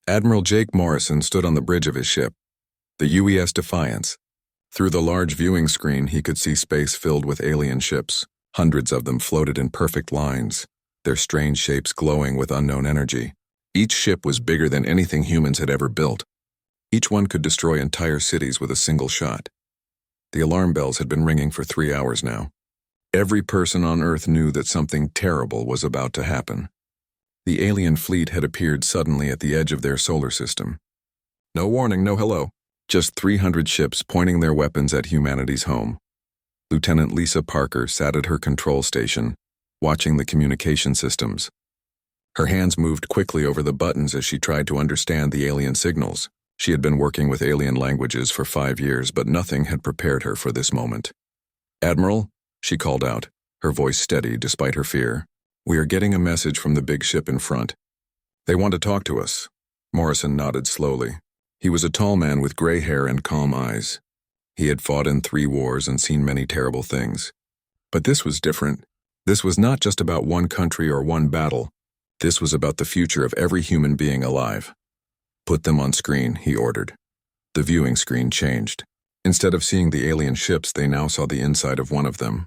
Admiral Jake Morrison stood on the bridge of his ship, the UES Defiance. Through the large viewing screen, he could see space filled with alien ships. Hundreds of them floated in perfect lines, their strange shapes glowing with unknown energy. Each ship was bigger than anything humans had ever built. Each one could destroy entire cities with a single shot. The alarm bells had been ringing for 3 hours now. Every person on Earth knew that something terrible was about to happen. The alien fleet had appeared suddenly at the edge of their solar system. No warning, no hello. Just 300 ships pointing their weapons at humanity's home. Lieutenant Lisa Parker sat at her control station, watching the communication systems. Her hands moved quickly over the buttons as she tried to understand the alien signals. She had been working with alien languages for 5 years, but nothing had prepared her for this moment. "Admiral," she called out, her voice steady despite her fear. "We are getting a message from the big ship in front. They want to talk to us." Morrison nodded slowly. He was a tall man with gray hair and calm eyes. He had fought in 3 wars and seen many terrible things. But this was different. This was not just about one country or one battle. This was about the future of every human being alive. "Put them on screen," he ordered. The viewing screen changed. Instead of seeing the alien ships, they now saw the inside of one of them.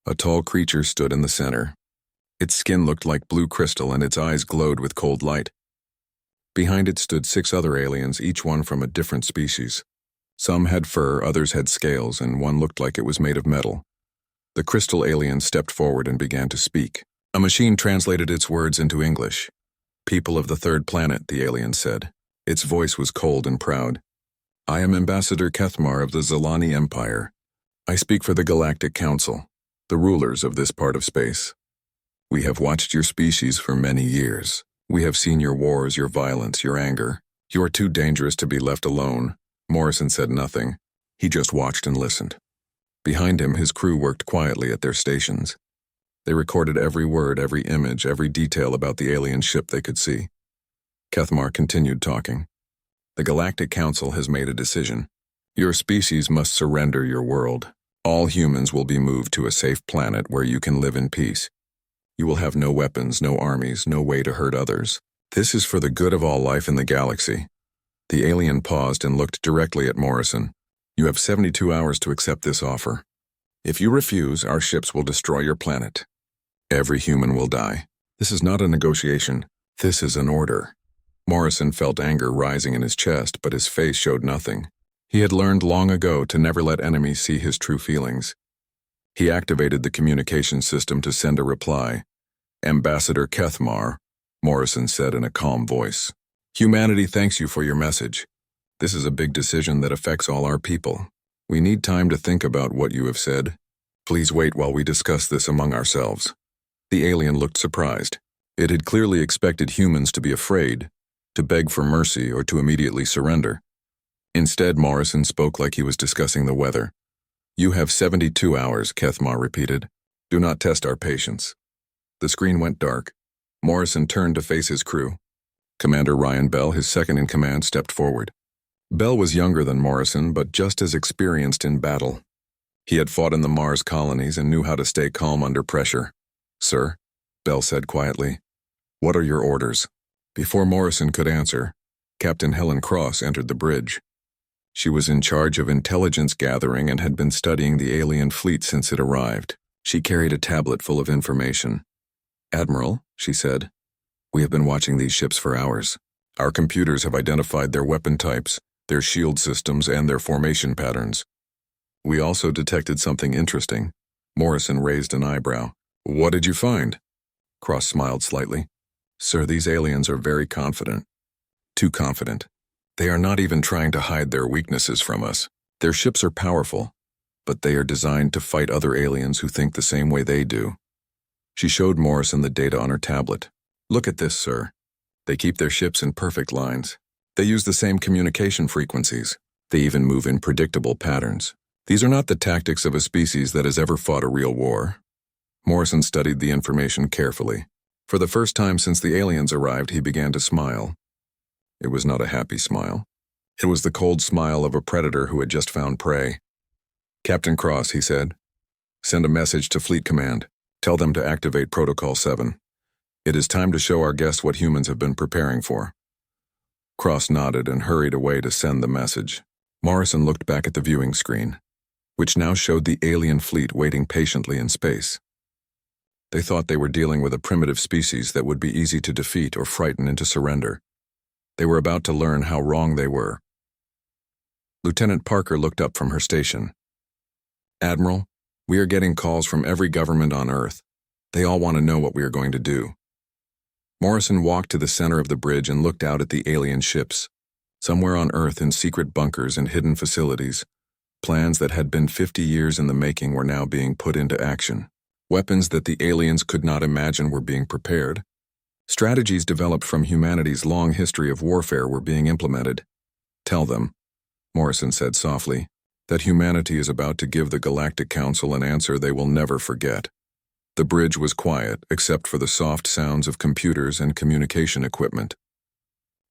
A tall creature stood in the center. Its skin looked like blue crystal and its eyes glowed with cold light. Behind it stood 6 other aliens, each one from a different species. Some had fur, others had scales, and one looked like it was made of metal. The crystal alien stepped forward and began to speak. A machine translated its words into English. "People of the 3rd planet," the alien said. Its voice was cold and proud. "I am Ambassador Kethmar of the Zalani Empire. I speak for the Galactic Council, the rulers of this part of space. We have watched your species for many years. We have seen your wars, your violence, your anger. You are too dangerous to be left alone." Morrison said nothing. He just watched and listened. Behind him, his crew worked quietly at their stations. They recorded every word, every image, every detail about the alien ship they could see. Kethmar continued talking. "The Galactic Council has made a decision. Your species must surrender your world. All humans will be moved to a safe planet where you can live in peace. You will have no weapons, no armies, no way to hurt others. This is for the good of all life in the galaxy." The alien paused and looked directly at Morrison. "You have 72 hours to accept this offer. If you refuse, our ships will destroy your planet. Every human will die. This is not a negotiation. This is an order." Morrison felt anger rising in his chest, but his face showed nothing. He had learned long ago to never let enemies see his true feelings. He activated the communication system to send a reply. "Ambassador Kethmar," Morrison said in a calm voice. "Humanity thanks you for your message. This is a big decision that affects all our people. We need time to think about what you have said. Please wait while we discuss this among ourselves." The alien looked surprised. It had clearly expected humans to be afraid, to beg for mercy, or to immediately surrender. Instead, Morrison spoke like he was discussing the weather. "You have 72 hours, Kethmar repeated. Do not test our patience." The screen went dark. Morrison turned to face his crew. Commander Ryan Bell, his second-in-command, stepped forward. Bell was younger than Morrison, but just as experienced in battle. He had fought in the Mars colonies and knew how to stay calm under pressure. "Sir," Bell said quietly, "what are your orders?" Before Morrison could answer, Captain Helen Cross entered the bridge. She was in charge of intelligence gathering and had been studying the alien fleet since it arrived. She carried a tablet full of information. "Admiral," she said, "we have been watching these ships for hours. Our computers have identified their weapon types, their shield systems, and their formation patterns. We also detected something interesting." Morrison raised an eyebrow. "What did you find?" Cross smiled slightly. "Sir, these aliens are very confident. Too confident. They are not even trying to hide their weaknesses from us. Their ships are powerful, but they are designed to fight other aliens who think the same way they do." She showed Morrison the data on her tablet. "Look at this, sir. They keep their ships in perfect lines. They use the same communication frequencies. They even move in predictable patterns. These are not the tactics of a species that has ever fought a real war." Morrison studied the information carefully. For the first time since the aliens arrived, he began to smile. It was not a happy smile. It was the cold smile of a predator who had just found prey. "Captain Cross," he said, "send a message to Fleet Command. Tell them to activate Protocol 7. It is time to show our guests what humans have been preparing for." Cross nodded and hurried away to send the message. Morrison looked back at the viewing screen, which now showed the alien fleet waiting patiently in space. They thought they were dealing with a primitive species that would be easy to defeat or frighten into surrender. They were about to learn how wrong they were. Lieutenant Parker looked up from her station. "Admiral, we are getting calls from every government on Earth. They all want to know what we are going to do." Morrison walked to the center of the bridge and looked out at the alien ships. Somewhere on Earth, in secret bunkers and hidden facilities, plans that had been 50 years in the making were now being put into action. Weapons that the aliens could not imagine were being prepared. Strategies developed from humanity's long history of warfare were being implemented. "Tell them," Morrison said softly, "that humanity is about to give the Galactic Council an answer they will never forget." The bridge was quiet, except for the soft sounds of computers and communication equipment.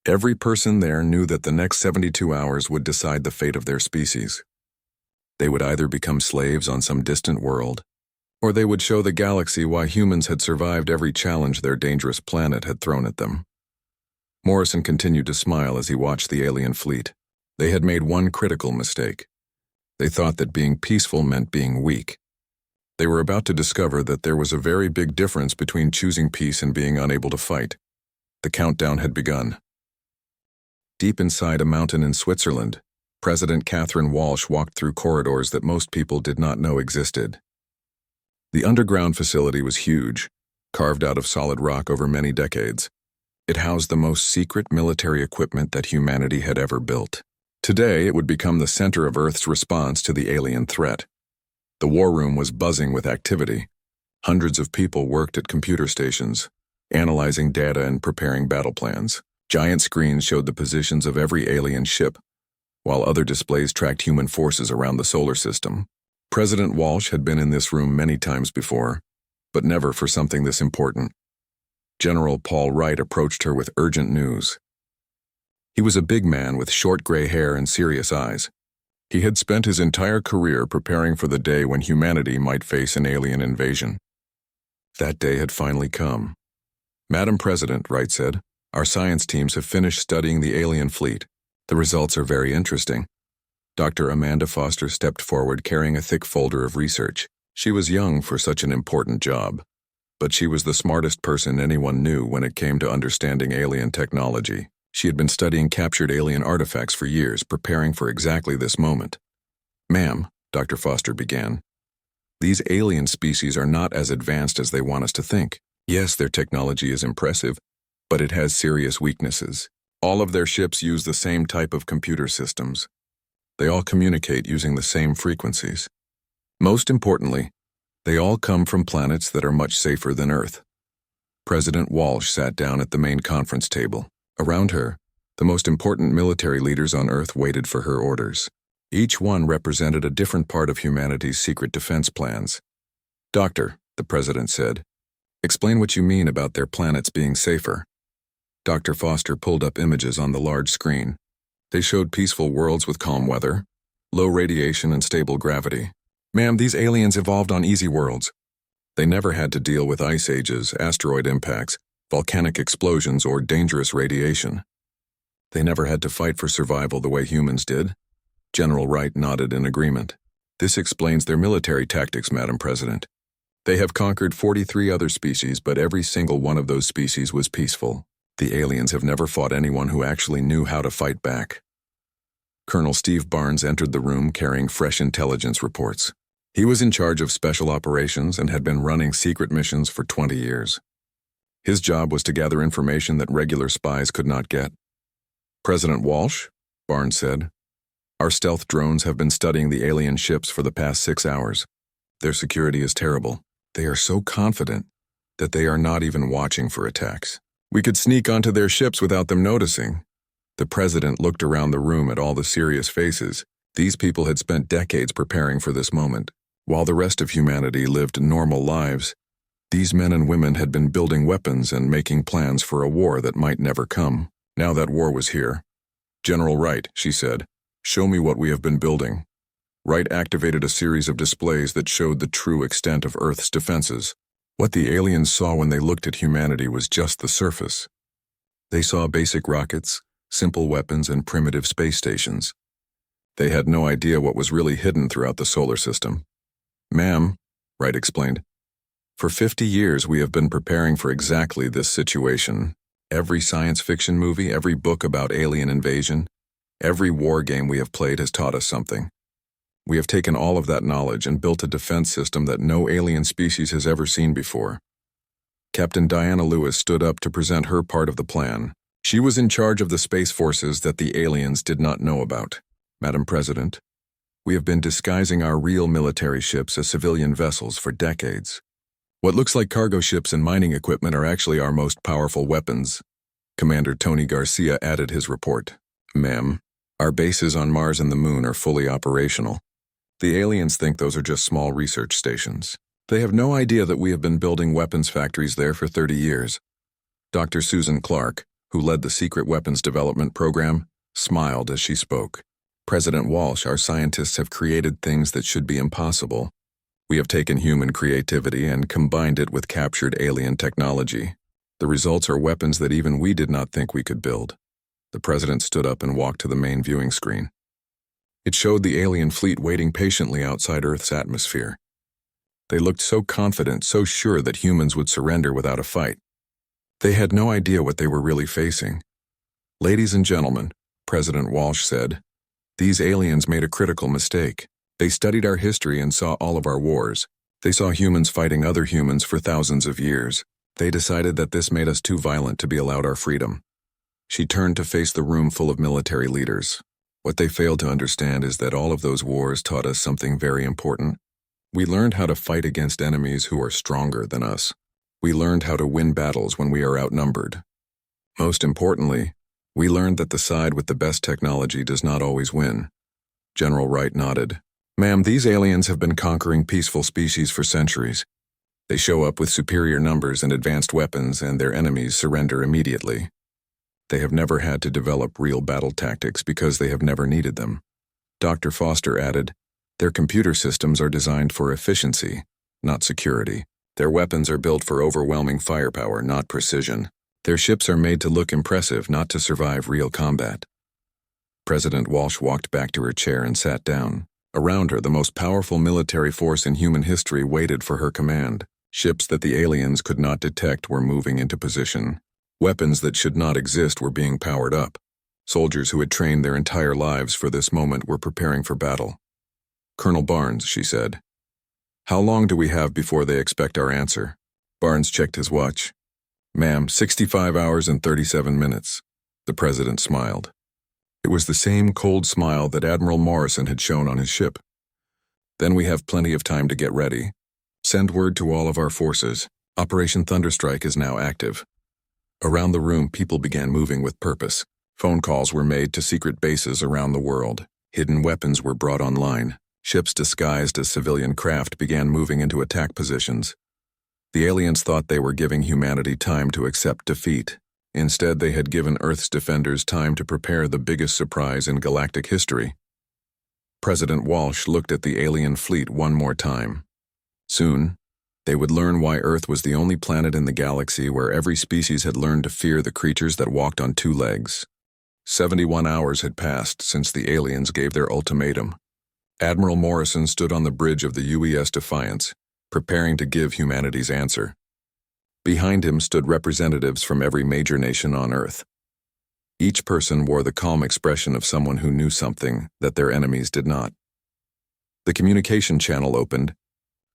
Every person there knew that the next 72 hours would decide the fate of their species. They would either become slaves on some distant world, or they would show the galaxy why humans had survived every challenge their dangerous planet had thrown at them. Morrison continued to smile as he watched the alien fleet. They had made one critical mistake. They thought that being peaceful meant being weak. They were about to discover that there was a very big difference between choosing peace and being unable to fight. The countdown had begun. Deep inside a mountain in Switzerland, President Catherine Walsh walked through corridors that most people did not know existed. The underground facility was huge, carved out of solid rock over many decades. It housed the most secret military equipment that humanity had ever built. Today, it would become the center of Earth's response to the alien threat. The war room was buzzing with activity. Hundreds of people worked at computer stations, analyzing data and preparing battle plans. Giant screens showed the positions of every alien ship, while other displays tracked human forces around the solar system. President Walsh had been in this room many times before, but never for something this important. General Paul Wright approached her with urgent news. He was a big man with short gray hair and serious eyes. He had spent his entire career preparing for the day when humanity might face an alien invasion. That day had finally come. "Madam President," Wright said, "our science teams have finished studying the alien fleet. The results are very interesting." Dr. Amanda Foster stepped forward carrying a thick folder of research. She was young for such an important job, but she was the smartest person anyone knew when it came to understanding alien technology. She had been studying captured alien artifacts for years, preparing for exactly this moment. "Ma'am," Dr. Foster began, "these alien species are not as advanced as they want us to think. Yes, their technology is impressive, but it has serious weaknesses. All of their ships use the same type of computer systems. They all communicate using the same frequencies. Most importantly, they all come from planets that are much safer than Earth." President Walsh sat down at the main conference table. Around her, the most important military leaders on Earth waited for her orders. Each one represented a different part of humanity's secret defense plans. "Doctor," the president said, "explain what you mean about their planets being safer." Dr. Foster pulled up images on the large screen. They showed peaceful worlds with calm weather, low radiation and stable gravity. "Ma'am, these aliens evolved on easy worlds. They never had to deal with ice ages, asteroid impacts, volcanic explosions, or dangerous radiation. They never had to fight for survival the way humans did." General Wright nodded in agreement. "This explains their military tactics, Madam President. They have conquered 43 other species, but every single one of those species was peaceful. The aliens have never fought anyone who actually knew how to fight back." Colonel Steve Barnes entered the room carrying fresh intelligence reports. He was in charge of special operations and had been running secret missions for 20 years. His job was to gather information that regular spies could not get. "President Walsh," Barnes said, "our stealth drones have been studying the alien ships for the past 6 hours. Their security is terrible. They are so confident that they are not even watching for attacks. We could sneak onto their ships without them noticing." The president looked around the room at all the serious faces. These people had spent decades preparing for this moment. While the rest of humanity lived normal lives, these men and women had been building weapons and making plans for a war that might never come. Now that war was here. "General Wright," she said, "show me what we have been building." Wright activated a series of displays that showed the true extent of Earth's defenses. What the aliens saw when they looked at humanity was just the surface. They saw basic rockets, simple weapons and primitive space stations. They had no idea what was really hidden throughout the solar system. "Ma'am," Wright explained, "for 50 years we have been preparing for exactly this situation. Every science fiction movie, every book about alien invasion, every war game we have played has taught us something. We have taken all of that knowledge and built a defense system that no alien species has ever seen before." Captain Diana Lewis stood up to present her part of the plan. She was in charge of the space forces that the aliens did not know about. "Madam President, we have been disguising our real military ships as civilian vessels for decades. What looks like cargo ships and mining equipment are actually our most powerful weapons." Commander Tony Garcia added his report. "Ma'am, our bases on Mars and the Moon are fully operational. The aliens think those are just small research stations. They have no idea that we have been building weapons factories there for 30 years. Dr. Susan Clark, who led the secret weapons development program, smiled as she spoke. "President Walsh, our scientists have created things that should be impossible. We have taken human creativity and combined it with captured alien technology. The results are weapons that even we did not think we could build." The president stood up and walked to the main viewing screen. It showed the alien fleet waiting patiently outside Earth's atmosphere. They looked so confident, so sure that humans would surrender without a fight. They had no idea what they were really facing. "Ladies and gentlemen," President Walsh said, "these aliens made a critical mistake. They studied our history and saw all of our wars. They saw humans fighting other humans for thousands of years. They decided that this made us too violent to be allowed our freedom." She turned to face the room full of military leaders. "What they failed to understand is that all of those wars taught us something very important. We learned how to fight against enemies who are stronger than us. We learned how to win battles when we are outnumbered. Most importantly, we learned that the side with the best technology does not always win." General Wright nodded. "Ma'am, these aliens have been conquering peaceful species for centuries. They show up with superior numbers and advanced weapons, and their enemies surrender immediately. They have never had to develop real battle tactics because they have never needed them." Dr. Foster added, "Their computer systems are designed for efficiency, not security. Their weapons are built for overwhelming firepower, not precision. Their ships are made to look impressive, not to survive real combat." President Walsh walked back to her chair and sat down. Around her, the most powerful military force in human history waited for her command. Ships that the aliens could not detect were moving into position. Weapons that should not exist were being powered up. Soldiers who had trained their entire lives for this moment were preparing for battle. "Colonel Barnes," she said, "how long do we have before they expect our answer?" Barnes checked his watch. "Ma'am, 65 hours and 37 minutes. The president smiled. It was the same cold smile that Admiral Morrison had shown on his ship. "Then we have plenty of time to get ready. Send word to all of our forces. Operation Thunderstrike is now active." Around the room, people began moving with purpose. Phone calls were made to secret bases around the world. Hidden weapons were brought online. Ships disguised as civilian craft began moving into attack positions. The aliens thought they were giving humanity time to accept defeat. Instead, they had given Earth's defenders time to prepare the biggest surprise in galactic history. President Walsh looked at the alien fleet one more time. Soon, they would learn why Earth was the only planet in the galaxy where every species had learned to fear the creatures that walked on two legs. 71 hours had passed since the aliens gave their ultimatum. Admiral Morrison stood on the bridge of the UES Defiance, preparing to give humanity's answer. Behind him stood representatives from every major nation on Earth. Each person wore the calm expression of someone who knew something that their enemies did not. The communication channel opened,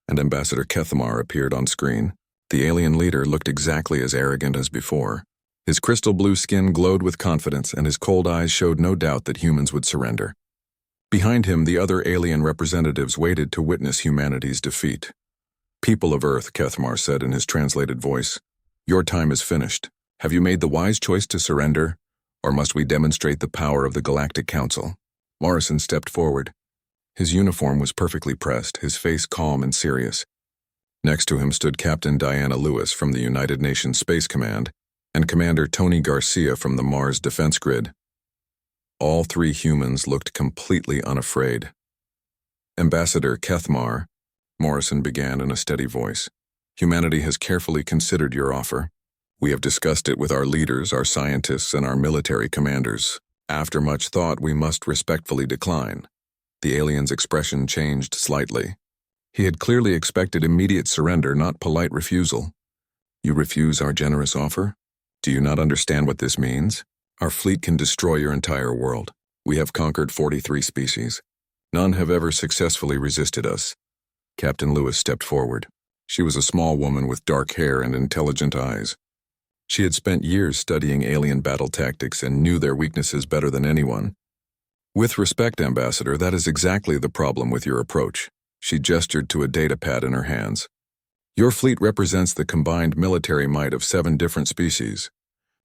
and Ambassador Kethamar appeared on screen. The alien leader looked exactly as arrogant as before. His crystal blue skin glowed with confidence, and his cold eyes showed no doubt that humans would surrender. Behind him, the other alien representatives waited to witness humanity's defeat. "People of Earth," Kethamar said in his translated voice, "your time is finished. Have you made the wise choice to surrender, or must we demonstrate the power of the Galactic Council?" Morrison stepped forward. His uniform was perfectly pressed, his face calm and serious. Next to him stood Captain Diana Lewis from the United Nations Space Command and Commander Tony Garcia from the Mars Defense Grid. All three humans looked completely unafraid. "Ambassador Kethamar," Morrison began in a steady voice, "humanity has carefully considered your offer. We have discussed it with our leaders, our scientists, and our military commanders. After much thought, we must respectfully decline. The alien's expression changed slightly. He had clearly expected immediate surrender, not polite refusal. You refuse our generous offer? Do you not understand what this means? Our fleet can destroy your entire world. We have conquered 43 species. None have ever successfully resisted us. Captain Lewis stepped forward. She was a small woman with dark hair and intelligent eyes. She had spent years studying alien battle tactics and knew their weaknesses better than anyone. With respect, Ambassador, that is exactly the problem with your approach. She gestured to a data pad in her hands. Your fleet represents the combined military might of 7 different species.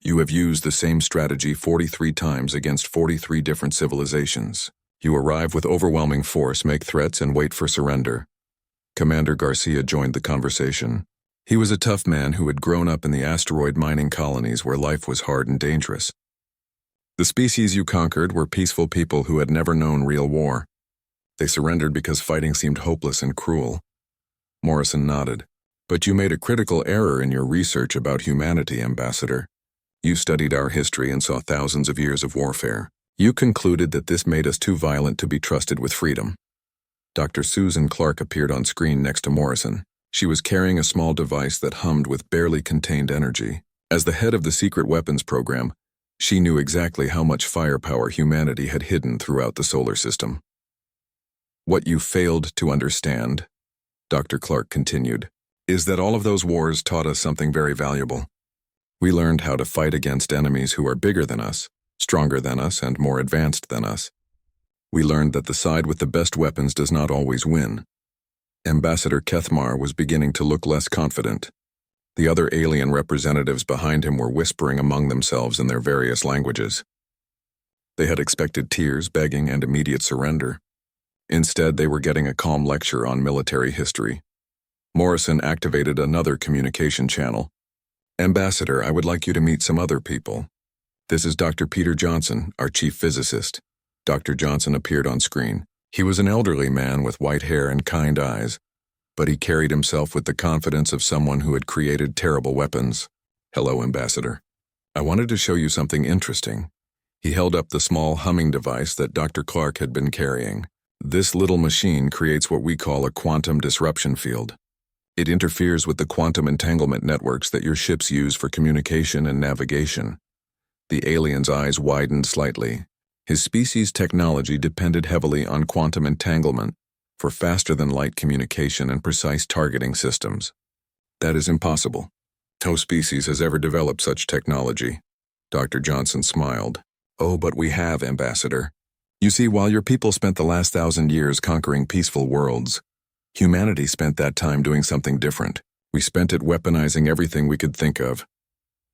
You have used the same strategy 43 times against 43 different civilizations. You arrive with overwhelming force, make threats, and wait for surrender. Commander Garcia joined the conversation. He was a tough man who had grown up in the asteroid mining colonies where life was hard and dangerous. The species you conquered were peaceful people who had never known real war. They surrendered because fighting seemed hopeless and cruel. Morrison nodded. But you made a critical error in your research about humanity, Ambassador. You studied our history and saw thousands of years of warfare. You concluded that this made us too violent to be trusted with freedom. Dr. Susan Clark appeared on screen next to Morrison. She was carrying a small device that hummed with barely contained energy. As the head of the secret weapons program, she knew exactly how much firepower humanity had hidden throughout the solar system. What you failed to understand, Dr. Clark continued, is that all of those wars taught us something very valuable. We learned how to fight against enemies who are bigger than us, stronger than us, and more advanced than us. We learned that the side with the best weapons does not always win. Ambassador Kethmar was beginning to look less confident. The other alien representatives behind him were whispering among themselves in their various languages. They had expected tears, begging, and immediate surrender. Instead, they were getting a calm lecture on military history. Morrison activated another communication channel. Ambassador, I would like you to meet some other people. This is Dr. Peter Johnson, our chief physicist. Dr. Johnson appeared on screen. He was an elderly man with white hair and kind eyes, but he carried himself with the confidence of someone who had created terrible weapons. Hello, Ambassador. I wanted to show you something interesting. He held up the small humming device that Dr. Clark had been carrying. This little machine creates what we call a quantum disruption field. It interferes with the quantum entanglement networks that your ships use for communication and navigation. The alien's eyes widened slightly. His species' technology depended heavily on quantum entanglement for faster-than-light communication and precise targeting systems. That is impossible. No species has ever developed such technology. Dr. Johnson smiled. Oh, but we have, Ambassador. You see, while your people spent the last 1,000 years conquering peaceful worlds, humanity spent that time doing something different. We spent it weaponizing everything we could think of.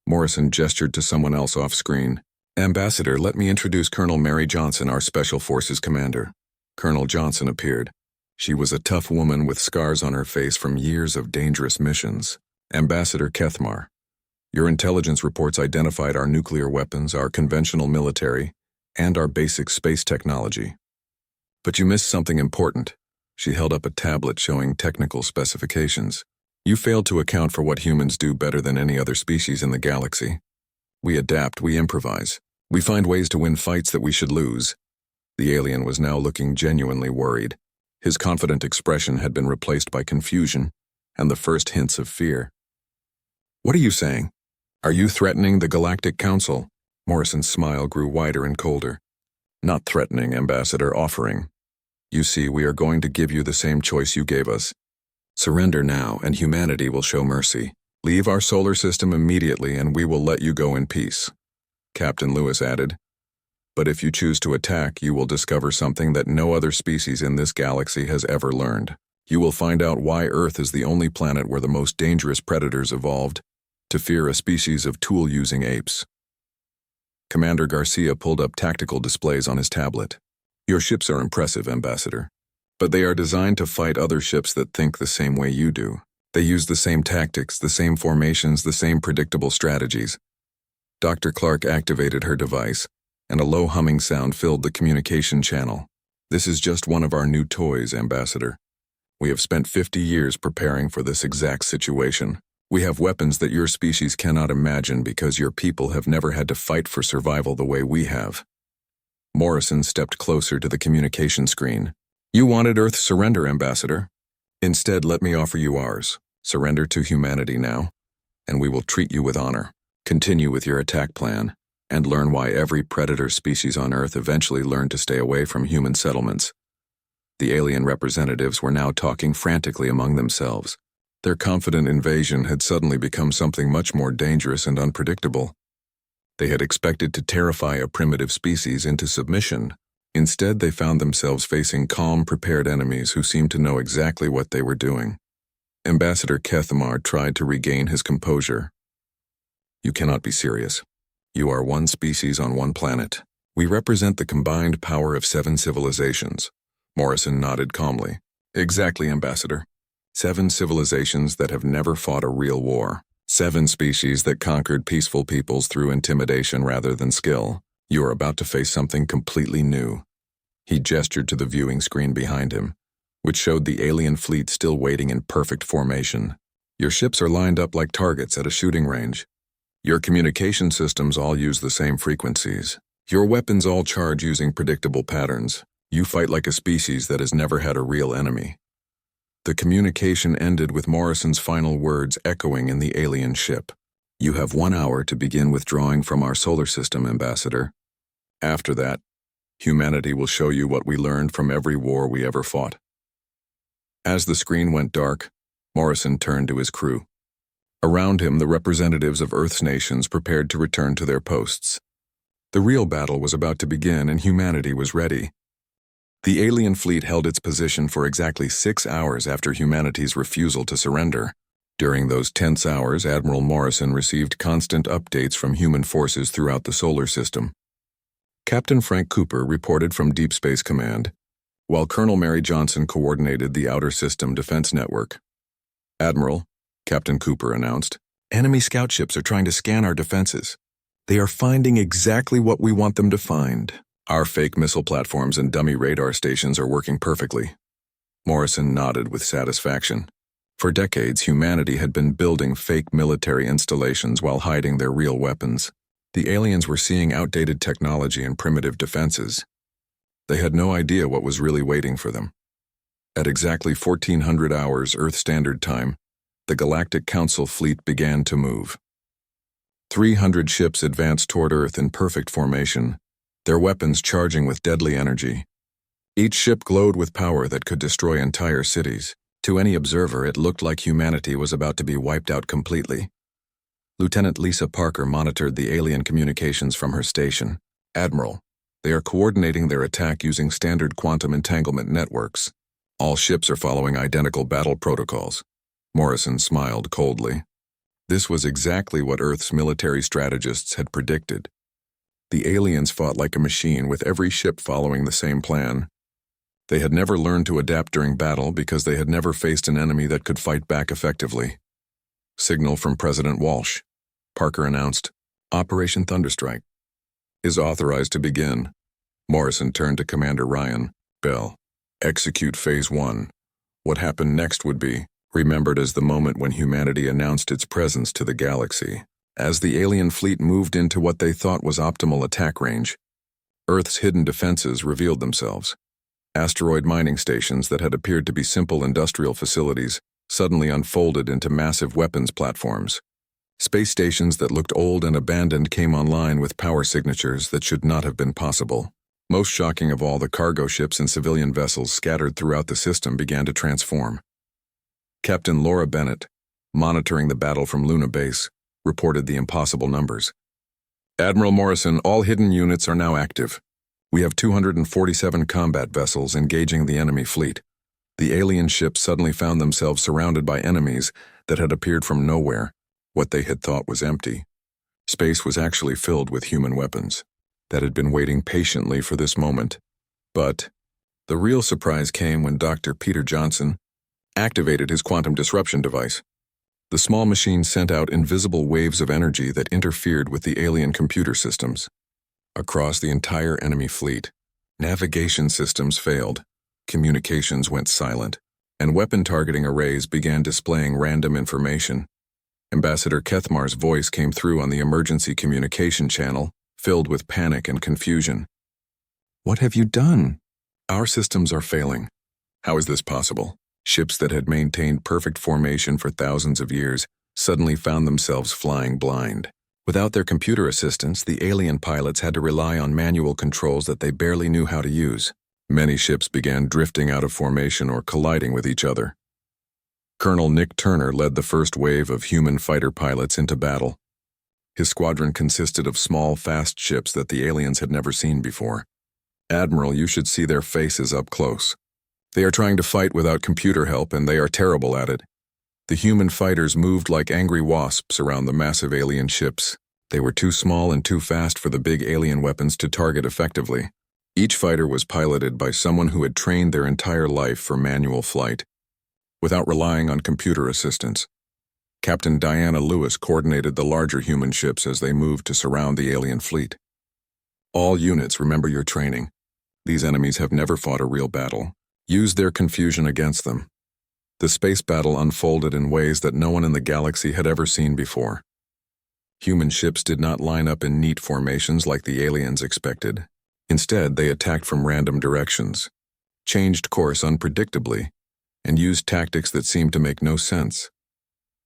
Morrison gestured to someone else off-screen. Ambassador, let me introduce Colonel Mary Johnson, our Special Forces commander. Colonel Johnson appeared. She was a tough woman with scars on her face from years of dangerous missions. Ambassador Kethmar, your intelligence reports identified our nuclear weapons, our conventional military, and our basic space technology. But you missed something important. She held up a tablet showing technical specifications. You failed to account for what humans do better than any other species in the galaxy. We adapt, we improvise. We find ways to win fights that we should lose. The alien was now looking genuinely worried. His confident expression had been replaced by confusion and the first hints of fear. What are you saying? Are you threatening the Galactic Council? Morrison's smile grew wider and colder. Not threatening, Ambassador, offering. You see, we are going to give you the same choice you gave us. Surrender now, and humanity will show mercy. Leave our solar system immediately, and we will let you go in peace. Captain Lewis added. But if you choose to attack, you will discover something that no other species in this galaxy has ever learned. You will find out why Earth is the only planet where the most dangerous predators evolved, to fear a species of tool-using apes. Commander Garcia pulled up tactical displays on his tablet. Your ships are impressive, Ambassador, but they are designed to fight other ships that think the same way you do. They use the same tactics, the same formations, the same predictable strategies. Dr. Clark activated her device, and a low humming sound filled the communication channel. This is just one of our new toys, Ambassador. We have spent 50 years preparing for this exact situation. We have weapons that your species cannot imagine because your people have never had to fight for survival the way we have. Morrison stepped closer to the communication screen. You wanted Earth's surrender, Ambassador. Instead, let me offer you ours. Surrender to humanity now, and we will treat you with honor. Continue with your attack plan, and learn why every predator species on Earth eventually learned to stay away from human settlements. The alien representatives were now talking frantically among themselves. Their confident invasion had suddenly become something much more dangerous and unpredictable. They had expected to terrify a primitive species into submission. Instead, they found themselves facing calm, prepared enemies who seemed to know exactly what they were doing. Ambassador Kethamar tried to regain his composure. You cannot be serious. You are one species on one planet. We represent the combined power of 7 civilizations. Morrison nodded calmly. Exactly, Ambassador. 7 civilizations that have never fought a real war. 7 species that conquered peaceful peoples through intimidation rather than skill. You are about to face something completely new. He gestured to the viewing screen behind him, which showed the alien fleet still waiting in perfect formation. Your ships are lined up like targets at a shooting range. Your communication systems all use the same frequencies. Your weapons all charge using predictable patterns. You fight like a species that has never had a real enemy. The communication ended with Morrison's final words echoing in the alien ship. You have 1 hour to begin withdrawing from our solar system, Ambassador. After that, humanity will show you what we learned from every war we ever fought. As the screen went dark, Morrison turned to his crew. Around him, the representatives of Earth's nations prepared to return to their posts. The real battle was about to begin and humanity was ready. The alien fleet held its position for exactly 6 hours after humanity's refusal to surrender. During those tense hours, Admiral Morrison received constant updates from human forces throughout the solar system. Captain Frank Cooper reported from Deep Space Command, while Colonel Mary Johnson coordinated the Outer System Defense Network. Admiral, Captain Cooper announced, enemy scout ships are trying to scan our defenses. They are finding exactly what we want them to find. Our fake missile platforms and dummy radar stations are working perfectly. Morrison nodded with satisfaction. For decades, humanity had been building fake military installations while hiding their real weapons. The aliens were seeing outdated technology and primitive defenses. They had no idea what was really waiting for them. At exactly 1400 hours Earth Standard Time, the Galactic Council fleet began to move. 300 ships advanced toward Earth in perfect formation, their weapons charging with deadly energy. Each ship glowed with power that could destroy entire cities. To any observer, it looked like humanity was about to be wiped out completely. Lieutenant Lisa Parker monitored the alien communications from her station. Admiral, they are coordinating their attack using standard quantum entanglement networks. All ships are following identical battle protocols. Morrison smiled coldly. This was exactly what Earth's military strategists had predicted. The aliens fought like a machine with every ship following the same plan. They had never learned to adapt during battle because they had never faced an enemy that could fight back effectively. Signal from President Walsh. Parker announced, Operation Thunderstrike is authorized to begin. Morrison turned to Commander Ryan. Bell, execute Phase 1. What happened next would be remembered as the moment when humanity announced its presence to the galaxy. As the alien fleet moved into what they thought was optimal attack range, Earth's hidden defenses revealed themselves. Asteroid mining stations that had appeared to be simple industrial facilities suddenly unfolded into massive weapons platforms. Space stations that looked old and abandoned came online with power signatures that should not have been possible. Most shocking of all, the cargo ships and civilian vessels scattered throughout the system began to transform. Captain Laura Bennett, monitoring the battle from Luna Base, reported the impossible numbers. Admiral Morrison, all hidden units are now active. We have 247 combat vessels engaging the enemy fleet. The alien ships suddenly found themselves surrounded by enemies that had appeared from nowhere. What they had thought was empty. Space was actually filled with human weapons that had been waiting patiently for this moment. But the real surprise came when Dr. Peter Johnson activated his quantum disruption device. The small machine sent out invisible waves of energy that interfered with the alien computer systems. Across the entire enemy fleet, navigation systems failed, communications went silent, and weapon targeting arrays began displaying random information. Ambassador Kethmar's voice came through on the emergency communication channel, filled with panic and confusion. "What have you done?" "Our systems are failing." "How is this possible?" Ships that had maintained perfect formation for thousands of years suddenly found themselves flying blind. Without their computer assistance, the alien pilots had to rely on manual controls that they barely knew how to use. Many ships began drifting out of formation or colliding with each other. Colonel Nick Turner led the first wave of human fighter pilots into battle. His squadron consisted of small, fast ships that the aliens had never seen before. "Admiral, you should see their faces up close. They are trying to fight without computer help, and they are terrible at it." The human fighters moved like angry wasps around the massive alien ships. They were too small and too fast for the big alien weapons to target effectively. Each fighter was piloted by someone who had trained their entire life for manual flight, without relying on computer assistance. Captain Diana Lewis coordinated the larger human ships as they moved to surround the alien fleet. "All units, remember your training. These enemies have never fought a real battle. Use their confusion against them." The space battle unfolded in ways that no one in the galaxy had ever seen before. Human ships did not line up in neat formations like the aliens expected. Instead, they attacked from random directions, changed course unpredictably, and used tactics that seemed to make no sense.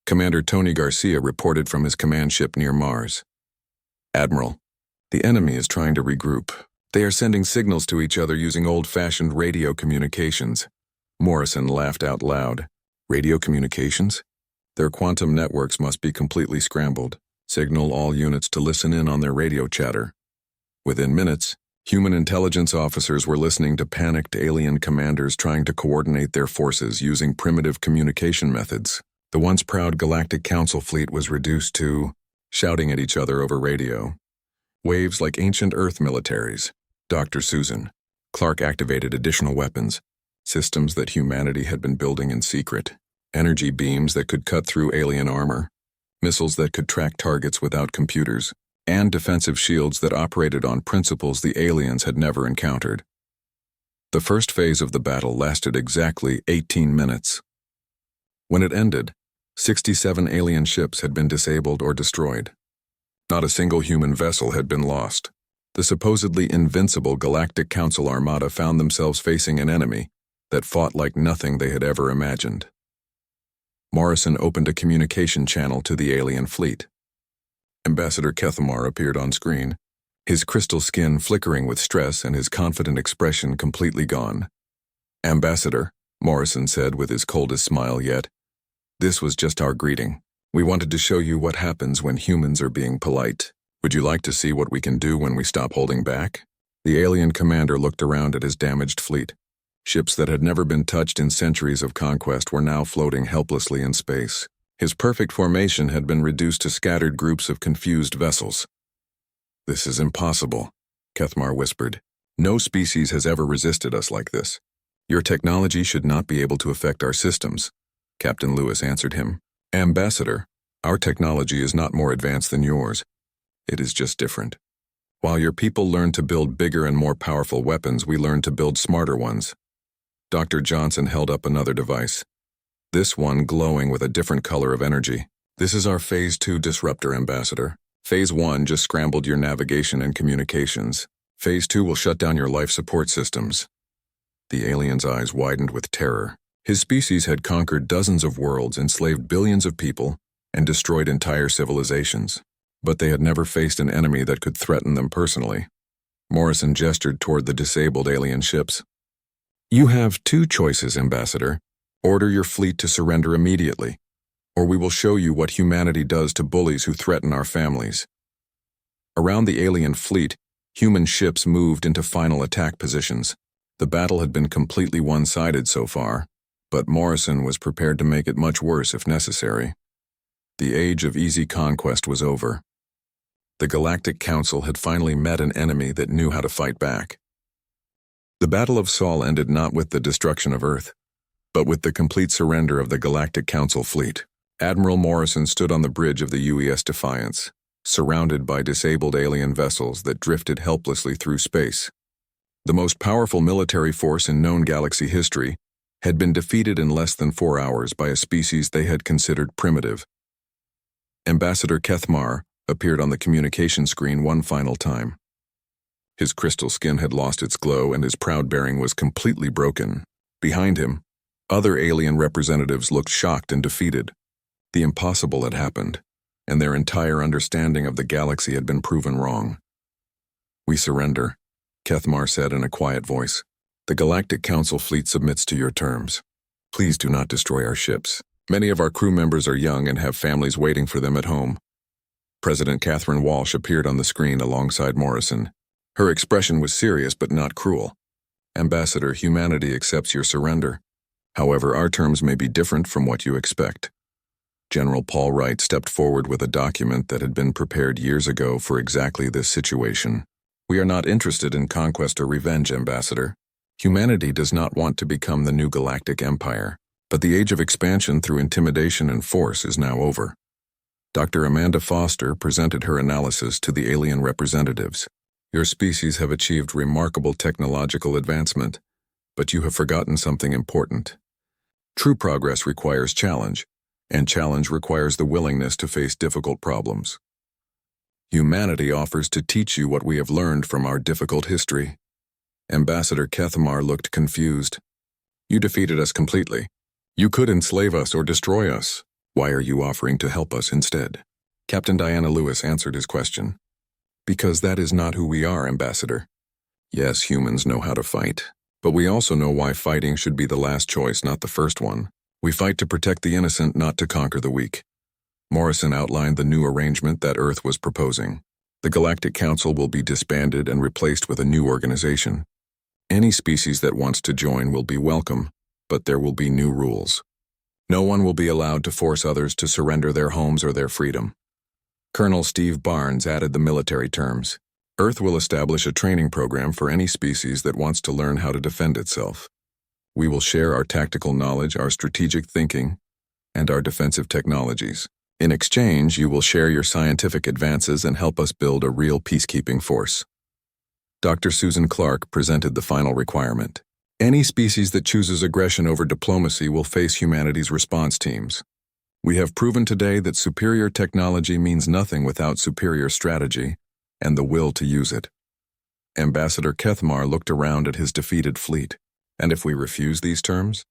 Commander Tony Garcia reported from his command ship near Mars. "Admiral, the enemy is trying to regroup. They are sending signals to each other using old-fashioned radio communications." Morrison laughed out loud. "Radio communications? Their quantum networks must be completely scrambled. Signal all units to listen in on their radio chatter." Within minutes, human intelligence officers were listening to panicked alien commanders trying to coordinate their forces using primitive communication methods. The once proud Galactic Council fleet was reduced to shouting at each other over radio. Waves like ancient Earth militaries. Dr. Susan. Clark activated additional weapons, systems that humanity had been building in secret. Energy beams that could cut through alien armor, missiles that could track targets without computers, and defensive shields that operated on principles the aliens had never encountered. The first phase of the battle lasted exactly 18 minutes. When it ended, 67 alien ships had been disabled or destroyed. Not a single human vessel had been lost. The supposedly invincible Galactic Council Armada found themselves facing an enemy that fought like nothing they had ever imagined. Morrison opened a communication channel to the alien fleet. Ambassador Kethmar appeared on screen, his crystal skin flickering with stress and his confident expression completely gone. "Ambassador," Morrison said with his coldest smile yet, "this was just our greeting. We wanted to show you what happens when humans are being polite. Would you like to see what we can do when we stop holding back?" The alien commander looked around at his damaged fleet. Ships that had never been touched in centuries of conquest were now floating helplessly in space. His perfect formation had been reduced to scattered groups of confused vessels. "This is impossible," Kethmar whispered. "No species has ever resisted us like this. Your technology should not be able to affect our systems," Captain Lewis answered him. "Ambassador, our technology is not more advanced than yours. It is just different. While your people learned to build bigger and more powerful weapons, we learned to build smarter ones." Dr. Johnson held up another device, this one glowing with a different color of energy. "This is our Phase 2 disruptor, Ambassador. Phase 1 just scrambled your navigation and communications. Phase 2 will shut down your life support systems." The alien's eyes widened with terror. His species had conquered dozens of worlds, enslaved billions of people, and destroyed entire civilizations. But they had never faced an enemy that could threaten them personally. Morrison gestured toward the disabled alien ships. "You have two choices, Ambassador. Order your fleet to surrender immediately, or we will show you what humanity does to bullies who threaten our families." Around the alien fleet, human ships moved into final attack positions. The battle had been completely one-sided so far, but Morrison was prepared to make it much worse if necessary. The age of easy conquest was over. The Galactic Council had finally met an enemy that knew how to fight back. The Battle of Sol ended not with the destruction of Earth, but with the complete surrender of the Galactic Council fleet. Admiral Morrison stood on the bridge of the UES Defiance, surrounded by disabled alien vessels that drifted helplessly through space. The most powerful military force in known galaxy history had been defeated in less than 4 hours by a species they had considered primitive. Ambassador Kethmar appeared on the communication screen one final time. His crystal skin had lost its glow and his proud bearing was completely broken. Behind him, other alien representatives looked shocked and defeated. The impossible had happened, and their entire understanding of the galaxy had been proven wrong. "We surrender," Kethmar said in a quiet voice. "The Galactic Council fleet submits to your terms. Please do not destroy our ships. Many of our crew members are young and have families waiting for them at home." President Catherine Walsh appeared on the screen alongside Morrison. Her expression was serious but not cruel. "Ambassador, humanity accepts your surrender. However, our terms may be different from what you expect." General Paul Wright stepped forward with a document that had been prepared years ago for exactly this situation. "We are not interested in conquest or revenge, Ambassador. Humanity does not want to become the new galactic empire, but the age of expansion through intimidation and force is now over." Dr. Amanda Foster presented her analysis to the alien representatives. "Your species have achieved remarkable technological advancement, but you have forgotten something important. True progress requires challenge, and challenge requires the willingness to face difficult problems. Humanity offers to teach you what we have learned from our difficult history." Ambassador Kethmar looked confused. "You defeated us completely. You could enslave us or destroy us. Why are you offering to help us instead?" Captain Diana Lewis answered his question. "Because that is not who we are, Ambassador. Yes, humans know how to fight, but we also know why fighting should be the last choice, not the first one. We fight to protect the innocent, not to conquer the weak." Morrison outlined the new arrangement that Earth was proposing. The Galactic Council will be disbanded and replaced with a new organization. Any species that wants to join will be welcome, but there will be new rules. No one will be allowed to force others to surrender their homes or their freedom. Colonel Steve Barnes added the military terms. Earth will establish a training program for any species that wants to learn how to defend itself. We will share our tactical knowledge, our strategic thinking, and our defensive technologies. In exchange, you will share your scientific advances and help us build a real peacekeeping force. Dr. Susan Clark presented the final requirement. Any species that chooses aggression over diplomacy will face humanity's response teams. We have proven today that superior technology means nothing without superior strategy and the will to use it. Ambassador Kethmar looked around at his defeated fleet. "And if we refuse these terms?"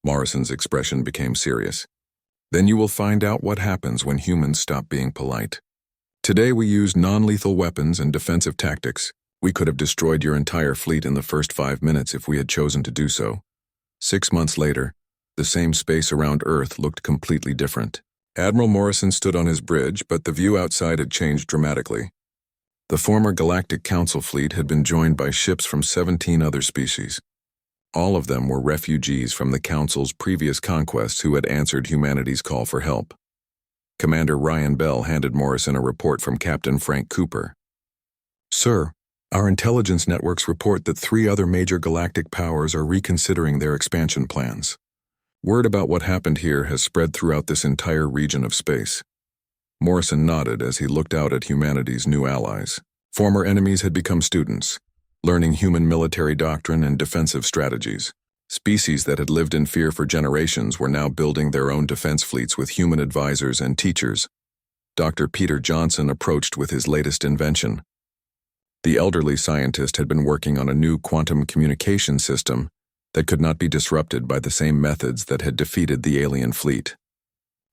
Morrison's expression became serious. "Then you will find out what happens when humans stop being polite. Today we used non-lethal weapons and defensive tactics. We could have destroyed your entire fleet in the first 5 minutes if we had chosen to do so. 6 months later, the same space around Earth looked completely different. Admiral Morrison stood on his bridge, but the view outside had changed dramatically. The former Galactic Council fleet had been joined by ships from 17 other species. All of them were refugees from the Council's previous conquests who had answered humanity's call for help. Commander Ryan Bell handed Morrison a report from Captain Frank Cooper. "Sir, our intelligence networks report that 3 other major galactic powers are reconsidering their expansion plans. Word about what happened here has spread throughout this entire region of space." Morrison nodded as he looked out at humanity's new allies. Former enemies had become students, learning human military doctrine and defensive strategies. Species that had lived in fear for generations were now building their own defense fleets with human advisors and teachers. Dr. Peter Johnson approached with his latest invention. The elderly scientist had been working on a new quantum communication system that could not be disrupted by the same methods that had defeated the alien fleet.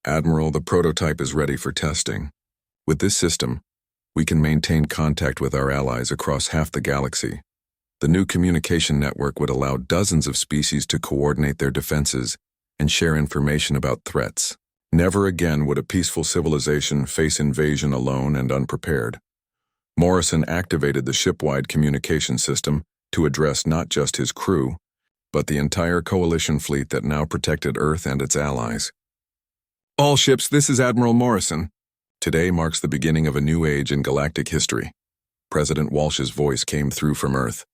"Admiral, the prototype is ready for testing. With this system, we can maintain contact with our allies across half the galaxy. The new communication network would allow dozens of species to coordinate their defenses and share information about threats. Never again would a peaceful civilization face invasion alone and unprepared." Morrison activated the ship-wide communication system to address not just his crew, but the entire coalition fleet that now protected Earth and its allies. "All ships, this is Admiral Morrison. Today marks the beginning of a new age in galactic history." President Walsh's voice came through from Earth.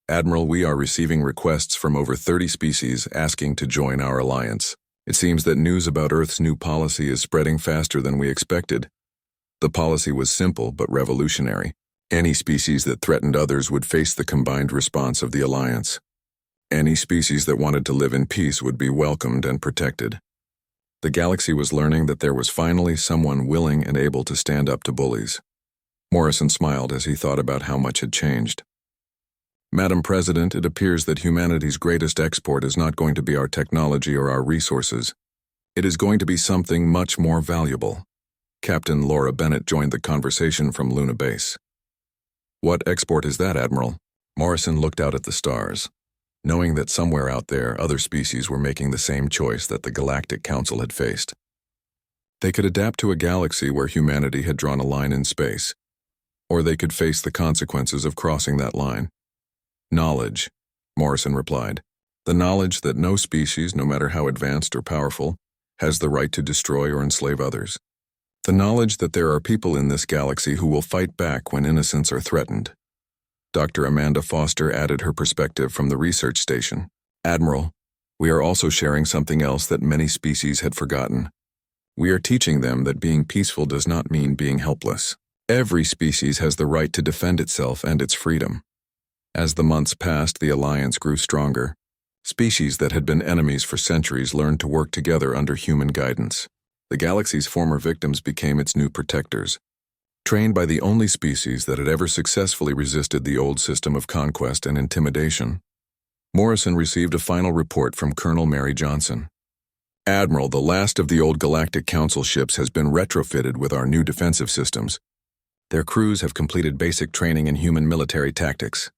"Admiral, we are receiving requests from over 30 species asking to join our alliance. It seems that news about Earth's new policy is spreading faster than we expected. The policy was simple but revolutionary. Any species that threatened others would face the combined response of the alliance. Any species that wanted to live in peace would be welcomed and protected. The galaxy was learning that there was finally someone willing and able to stand up to bullies. Morrison smiled as he thought about how much had changed. Madam President, it appears that humanity's greatest export is not going to be our technology or our resources. It is going to be something much more valuable. Captain Laura Bennett joined the conversation from Luna Base. What export is that, Admiral? Morrison looked out at the stars, knowing that somewhere out there other species were making the same choice that the Galactic Council had faced. They could adapt to a galaxy where humanity had drawn a line in space, or they could face the consequences of crossing that line. Knowledge, Morrison replied. The knowledge that no species, no matter how advanced or powerful, has the right to destroy or enslave others. The knowledge that there are people in this galaxy who will fight back when innocents are threatened. Dr. Amanda Foster added her perspective from the research station. Admiral, we are also sharing something else that many species had forgotten. We are teaching them that being peaceful does not mean being helpless. Every species has the right to defend itself and its freedom. As the months passed, the alliance grew stronger. Species that had been enemies for centuries learned to work together under human guidance. The galaxy's former victims became its new protectors, trained by the only species that had ever successfully resisted the old system of conquest and intimidation. Morrison received a final report from Colonel Mary Johnson. Admiral, the last of the old Galactic Council ships has been retrofitted with our new defensive systems. Their crews have completed basic training in human military tactics.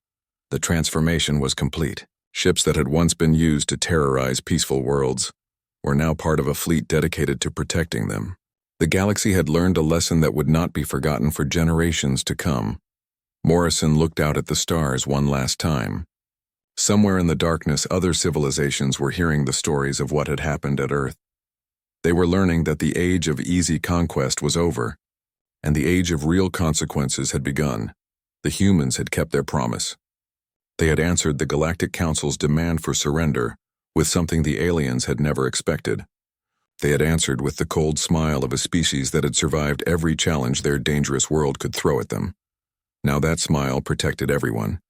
The transformation was complete. Ships that had once been used to terrorize peaceful worlds were now part of a fleet dedicated to protecting them. The galaxy had learned a lesson that would not be forgotten for generations to come. Morrison looked out at the stars one last time. Somewhere in the darkness, other civilizations were hearing the stories of what had happened at Earth. They were learning that the age of easy conquest was over, and the age of real consequences had begun. The humans had kept their promise. They had answered the Galactic Council's demand for surrender with something the aliens had never expected. They had answered with the cold smile of a species that had survived every challenge their dangerous world could throw at them. Now that smile protected everyone,